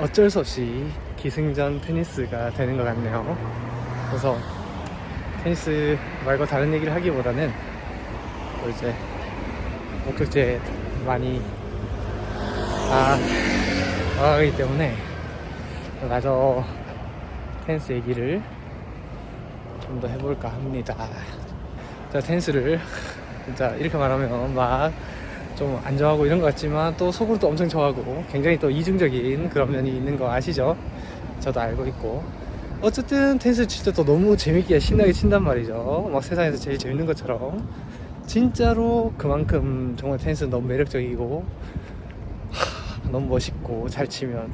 어쩔 수 없이 기승전 테니스가 되는 것 같네요. 그래서 테니스 말고 다른 얘기를 하기보다는 또 이제 목격지에 많이 나가기 때문에 마저 테니스 얘기를 좀 더 해볼까 합니다. 제가 테니스를 진짜 이렇게 말하면 막 좀 안 좋아하고 이런 것 같지만 또 속으로 또 엄청 좋아하고 굉장히 또 이중적인 그런 면이 있는 거 아시죠? 저도 알고 있고 어쨌든 테니스 칠 때 또 너무 재밌게 신나게 친단 말이죠. 막 세상에서 제일 재밌는 것처럼 진짜로 그만큼 정말 테니스는 너무 매력적이고 너무 멋있고 잘 치면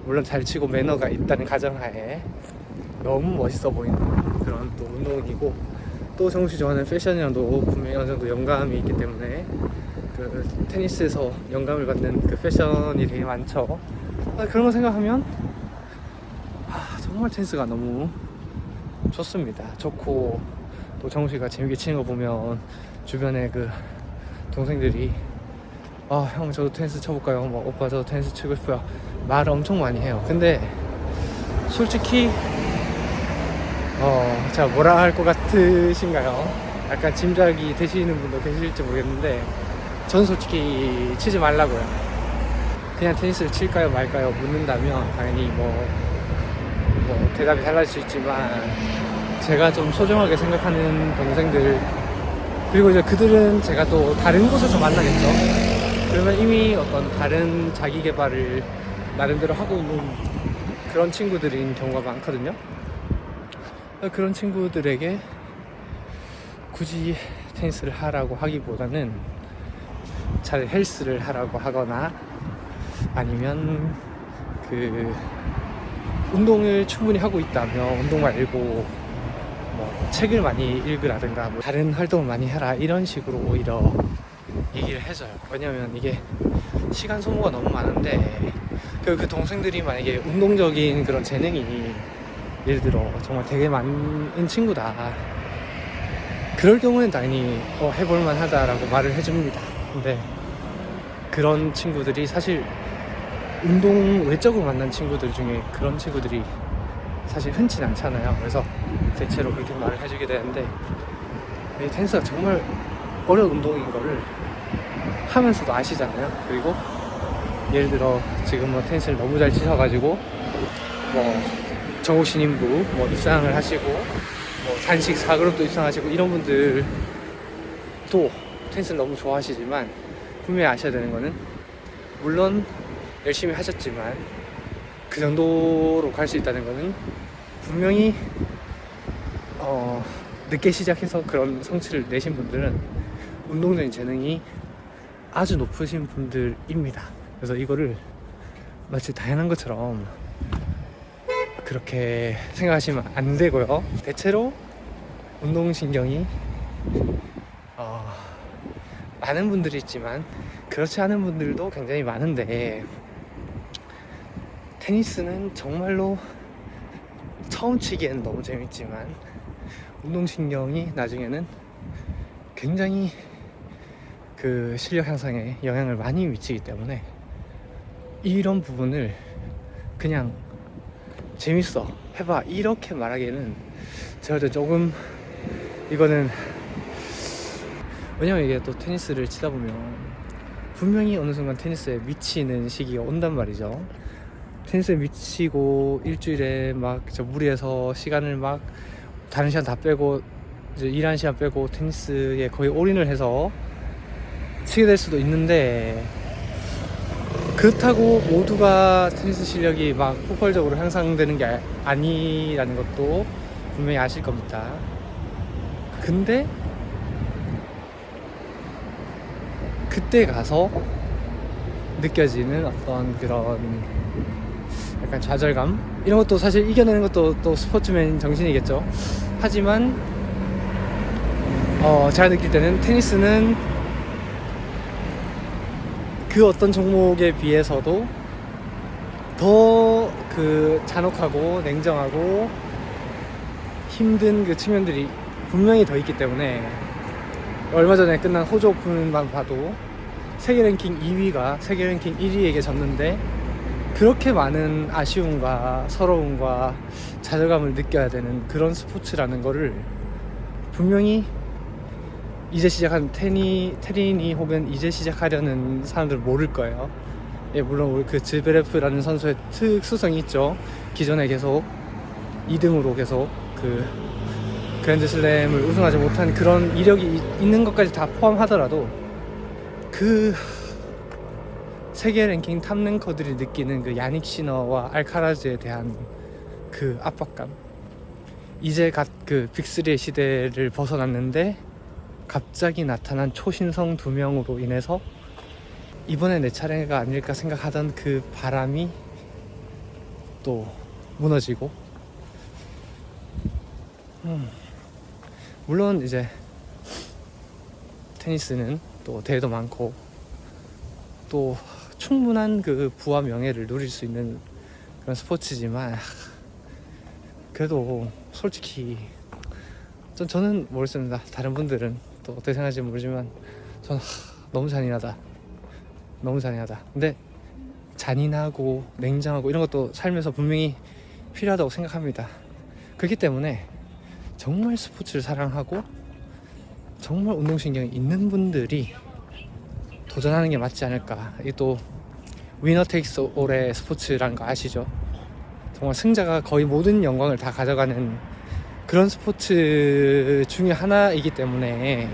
물론 잘 치고 매너가 있다는 가정하에 너무 멋있어 보이는 그런 또 운동이고 또 정욱씨 좋아하는 패션이랑도 분명히 어느 정도 영감이 있기 때문에 그 테니스에서 영감을 받는 그 패션이 되게 많죠. 그런 거 생각하면 정말 테니스가 너무 좋습니다. 좋고 또 정욱씨가 재밌게 치는 거 보면 주변에 그 동생들이 형 저도 테니스 쳐볼까요? 막 오빠 저도 테니스 치고 싶어요. 말을 엄청 많이 해요. 근데 솔직히 제가 뭐라 할 것 같으신가요? 약간 짐작이 되시는 분도 계실지 모르겠는데 전 솔직히 치지 말라고요. 그냥 테니스를 칠까요 말까요 묻는다면 당연히 뭐 대답이 달라질 수 있지만 제가 좀 소중하게 생각하는 동생들 그리고 이제 그들은 제가 또 다른 곳에서 만나겠죠. 그러면 이미 어떤 다른 자기 개발을 나름대로 하고 있는 그런 친구들인 경우가 많거든요. 그런 친구들에게 굳이 테니스를 하라고 하기보다는 차라리 헬스를 하라고 하거나 아니면 그 운동을 충분히 하고 있다면 운동 말고 뭐 책을 많이 읽으라든가 뭐 다른 활동을 많이 해라 이런 식으로 오히려 얘기를 해줘요. 왜냐면 이게 시간 소모가 너무 많은데 그 동생들이 만약에 운동적인 그런 재능이 예를 들어 정말 되게 많은 친구다 그럴 경우엔 당연히 해볼만 하다라고 말을 해줍니다. 근데 그런 친구들이 사실 운동 외적으로 만난 친구들 중에 그런 친구들이 사실 흔치 않잖아요. 그래서 대체로 그렇게 말을 해주게 되는데 테니스가 정말 어려운 운동인 거를 하면서도 아시잖아요. 그리고 예를 들어 지금 뭐 테니스를 너무 잘 치셔가지고 뭐 정욱 신인부 뭐 입상을 하시고 뭐 단식 4그룹도 입상하시고 이런 분들도 테니스를 너무 좋아하시지만 분명히 아셔야 되는 거는 물론 열심히 하셨지만 그 정도로 갈 수 있다는 거는 분명히 늦게 시작해서 그런 성취를 내신 분들은 운동적인 재능이 아주 높으신 분들입니다. 그래서 이거를 마치 당연한 것처럼 그렇게 생각하시면 안 되고요. 대체로 운동신경이 많은 분들이 있지만 그렇지 않은 분들도 굉장히 많은데 테니스는 정말로 처음 치기에는 너무 재밌지만 운동신경이 나중에는 굉장히 그 실력 향상에 영향을 많이 미치기 때문에 이런 부분을 그냥 재밌어 해봐 이렇게 말하기에는 제가 볼 때 조금 이거는 왜냐면 이게 또 테니스를 치다 보면 분명히 어느 순간 테니스에 미치는 시기가 온단 말이죠. 테니스에 미치고 일주일에 막 저 무리해서 시간을 막 다른 시간 다 빼고 이제 일하는 시간 빼고 테니스에 거의 올인을 해서 치게 될 수도 있는데 그렇다고 모두가 테니스 실력이 막 폭발적으로 향상되는 게 아니라는 것도 분명히 아실 겁니다. 근데 그때 가서 느껴지는 어떤 그런 약간 좌절감 이런 것도 사실 이겨내는 것도 또 스포츠맨 정신이겠죠. 하지만 제가 느낄 때는 테니스는 그 어떤 종목에 비해서도 더 그 잔혹하고 냉정하고 힘든 그 측면들이 분명히 더 있기 때문에 얼마 전에 끝난 호주 오픈만 봐도 세계 랭킹 2위가 세계 랭킹 1위에게 졌는데 그렇게 많은 아쉬움과 서러움과 좌절감을 느껴야 되는 그런 스포츠라는 거를 분명히 이제 시작한 테린이 혹은 이제 시작하려는 사람들은 모를 거예요. 예, 물론 그 즈베레프라는 선수의 특수성이 있죠. 기존에 계속 2등으로 계속 그 그랜드슬램을 우승하지 못한 그런 이력이 있는 것까지 다 포함하더라도 그 세계 랭킹 탑 랭커들이 느끼는 그 야닉 시너와 알카라즈에 대한 그 압박감. 이제 갓 그 빅3의 시대를 벗어났는데 갑자기 나타난 초신성 2명으로 인해서 이번에 내 차례가 아닐까 생각하던 그 바람이 또 무너지고, 물론 이제 테니스는 또 대회도 많고 또 충분한 그 부와 명예를 누릴 수 있는 그런 스포츠지만, 그래도 솔직히 저는 모르겠습니다. 다른 분들은 또 어떻게 생각할지 모르지만 저는 너무 잔인하다. 근데 잔인하고 냉정하고 이런 것도 살면서 분명히 필요하다고 생각합니다. 그렇기 때문에 정말 스포츠를 사랑하고 정말 운동신경이 있는 분들이 도전하는 게 맞지 않을까. 이게 또 위너 테이크스 올의 스포츠라는 거 아시죠? 정말 승자가 거의 모든 영광을 다 가져가는 그런 스포츠 중에 하나이기 때문에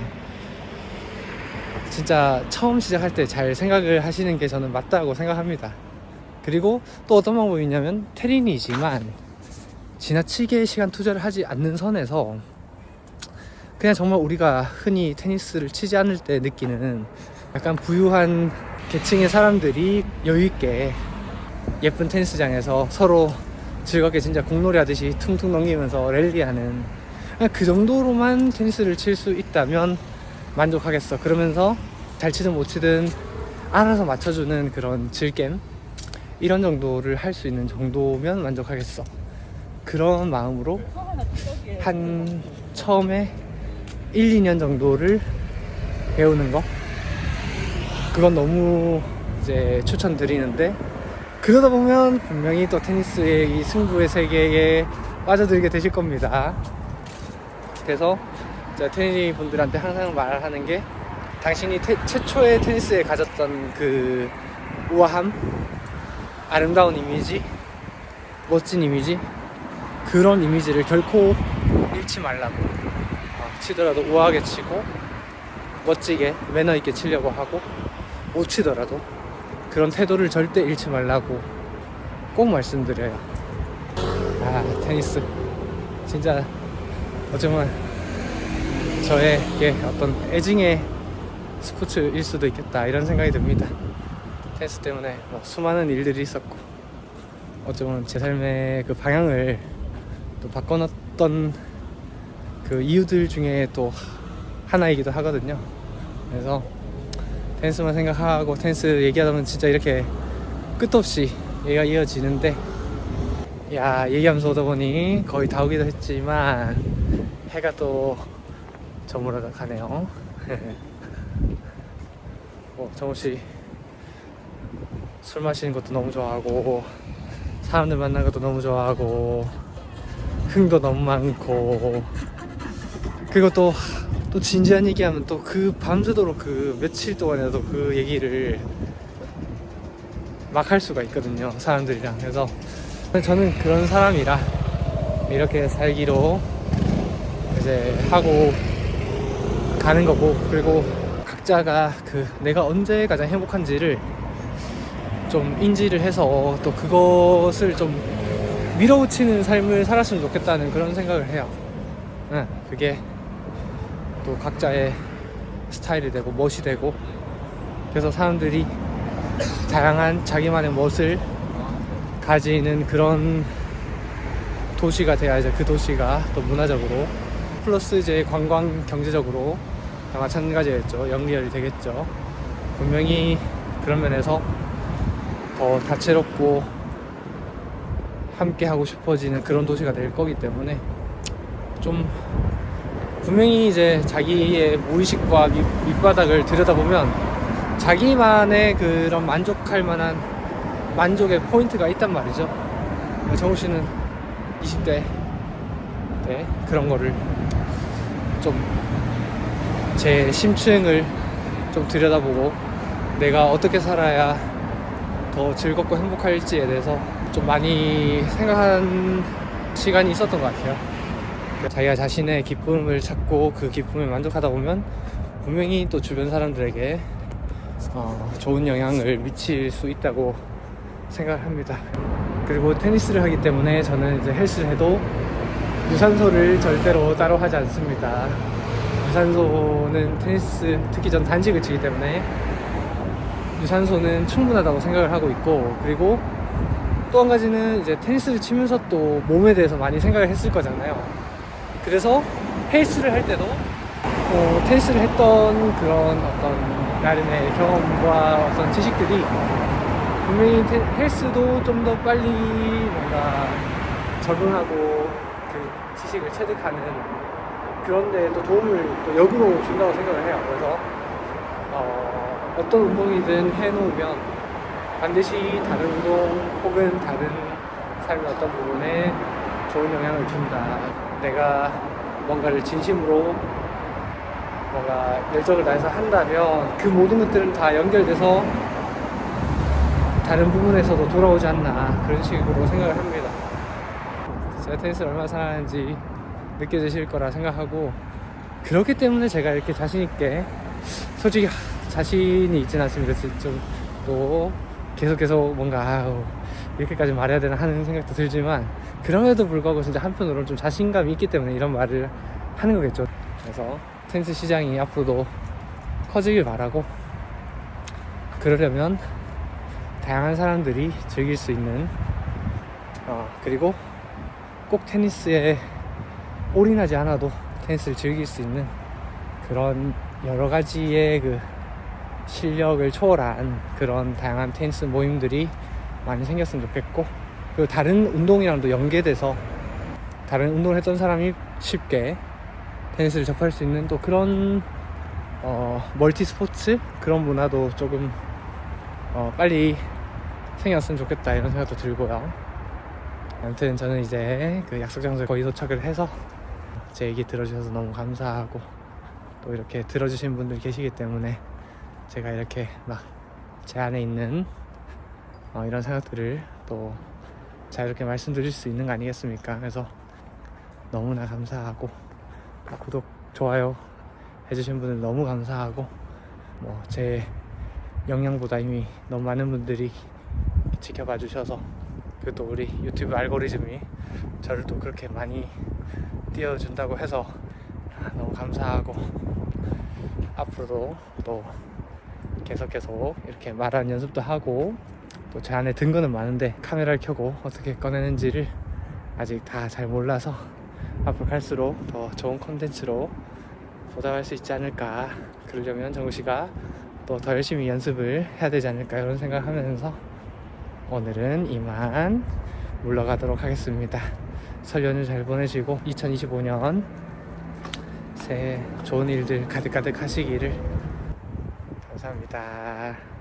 진짜 처음 시작할 때 잘 생각을 하시는 게 저는 맞다고 생각합니다. 그리고 또 어떤 방법이 있냐면, 테린이지만 지나치게 시간 투자를 하지 않는 선에서 그냥 정말 우리가 흔히 테니스를 치지 않을 때 느끼는 약간 부유한 계층의 사람들이 여유있게 예쁜 테니스장에서 서로 즐겁게 진짜 공놀이 하듯이 퉁퉁 넘기면서 랠리하는, 그 정도로만 테니스를 칠 수 있다면 만족하겠어. 그러면서 잘 치든 못 치든 알아서 맞춰주는 그런 즐겜, 이런 정도를 할 수 있는 정도면 만족하겠어. 그런 마음으로 한 처음에 1, 2년 정도를 배우는 거, 그건 너무 이제 추천드리는데, 그러다 보면 분명히 또 테니스의 이 승부의 세계에 빠져들게 되실 겁니다. 그래서 제가 테니스 분들한테 항상 말하는 게, 당신이 최초의 테니스에 가졌던 그 우아함, 아름다운 이미지, 멋진 이미지, 그런 이미지를 결코 잃지 말라고. 치더라도 우아하게 치고 멋지게 매너 있게 치려고 하고, 못 치더라도 그런 태도를 절대 잃지 말라고 꼭 말씀드려요. 테니스 진짜 어쩌면 저에게 어떤 애증의 스포츠일 수도 있겠다, 이런 생각이 듭니다. 테니스 때문에 수많은 일들이 있었고, 어쩌면 제 삶의 그 방향을 또 바꿔놨던 그 이유들 중에 또 하나이기도 하거든요. 그래서 테니스만 생각하고 테니스 얘기하다 보면 진짜 이렇게 끝도 없이 얘기가 이어지는데, 얘기하면서 오다 보니 거의 다 오기도 했지만 해가 또 저물어 가네요. 정우씨 술 마시는 것도 너무 좋아하고, 사람들 만나는 것도 너무 좋아하고, 흥도 너무 많고, 그리고 또 진지한 얘기하면 또 그 밤새도록 그 며칠 동안이라도 그 얘기를 막 할 수가 있거든요, 사람들이랑. 그래서 저는 그런 사람이라 이렇게 살기로 이제 하고 가는 거고, 그리고 각자가 그 내가 언제 가장 행복한지를 좀 인지를 해서 또 그것을 좀 밀어붙이는 삶을 살았으면 좋겠다는 그런 생각을 해요. 그게 또 각자의 스타일이 되고 멋이 되고, 그래서 사람들이 다양한 자기만의 멋을 가지는 그런 도시가 돼야 이제 그 도시가 또 문화적으로 플러스 이제 관광 경제적으로 다 마찬가지겠죠. 영리열이 되겠죠. 분명히 그런 면에서 더 다채롭고 함께 하고 싶어지는 그런 도시가 될 거기 때문에, 좀 분명히 이제 자기의 무의식과 밑바닥을 들여다보면 자기만의 그런 만족할 만한 만족의 포인트가 있단 말이죠. 정우 씨는 20대 때 그런 거를 좀 제 심층을 좀 들여다보고 내가 어떻게 살아야 더 즐겁고 행복할지에 대해서 좀 많이 생각한 시간이 있었던 것 같아요. 자기가 자신의 기쁨을 찾고 그 기쁨에 만족하다 보면 분명히 또 주변 사람들에게 좋은 영향을 미칠 수 있다고 생각을 합니다. 그리고 테니스를 하기 때문에 저는 이제 헬스를 해도 유산소를 절대로 따로 하지 않습니다. 유산소는 테니스, 특히 전 단식을 치기 때문에 유산소는 충분하다고 생각을 하고 있고, 그리고 또 한 가지는 이제 테니스를 치면서 또 몸에 대해서 많이 생각을 했을 거잖아요. 그래서 헬스를 할 때도 테니스를 했던 그런 어떤 나름의 경험과 어떤 지식들이 분명히 헬스도 좀 더 빨리 뭔가 적응하고 그 지식을 체득하는 그런 데 또 도움을 또 역으로 준다고 생각을 해요. 그래서 어떤 운동이든 해놓으면 반드시 다른 운동 혹은 다른 삶의 어떤 부분에 좋은 영향을 준다. 내가 뭔가를 진심으로 뭔가 열정을 다해서 한다면 그 모든 것들은 다 연결돼서 다른 부분에서도 돌아오지 않나, 그런 식으로 생각을 합니다. 제가 테니스를 얼마나 사랑하는지 느껴지실 거라 생각하고, 그렇기 때문에 제가 이렇게 자신있게, 솔직히 자신이 있진 않습니다. 좀 또 계속 뭔가 이렇게까지 말해야 되나 하는 생각도 들지만, 그럼에도 불구하고 진짜 한편으로는 좀 자신감이 있기 때문에 이런 말을 하는 거겠죠. 그래서 테니스 시장이 앞으로도 커지길 바라고, 그러려면 다양한 사람들이 즐길 수 있는 그리고 꼭 테니스에 올인하지 않아도 테니스를 즐길 수 있는 그런 여러 가지의 그 실력을 초월한 그런 다양한 테니스 모임들이 많이 생겼으면 좋겠고, 그리고 다른 운동이랑도 연계돼서 다른 운동을 했던 사람이 쉽게 테니스를 접할 수 있는 또 그런 멀티 스포츠 그런 문화도 조금 빨리 생겼으면 좋겠다, 이런 생각도 들고요. 아무튼 저는 이제 그 약속 장소에 거의 도착을 해서, 제 얘기 들어주셔서 너무 감사하고, 또 이렇게 들어주신 분들 계시기 때문에 제가 이렇게 막 제 안에 있는 이런 생각들을 또 자유롭게 말씀드릴 수 있는 거 아니겠습니까? 그래서 너무나 감사하고, 구독, 좋아요 해주신 분들 너무 감사하고, 제 역량보다 이미 너무 많은 분들이 지켜봐 주셔서, 그리고 또 우리 유튜브 알고리즘이 저를 또 그렇게 많이 띄워준다고 해서 너무 감사하고, 앞으로도 또 계속 이렇게 말하는 연습도 하고, 또 제 안에 든 거는 많은데 카메라를 켜고 어떻게 꺼내는지를 아직 다 잘 몰라서, 앞으로 갈수록 더 좋은 콘텐츠로 보답할 수 있지 않을까. 그러려면 정우씨가 또 더 열심히 연습을 해야 되지 않을까, 이런 생각을 하면서 오늘은 이만 물러가도록 하겠습니다. 설 연휴 잘 보내시고 2025년 새해 좋은 일들 가득가득 하시기를. 감사합니다.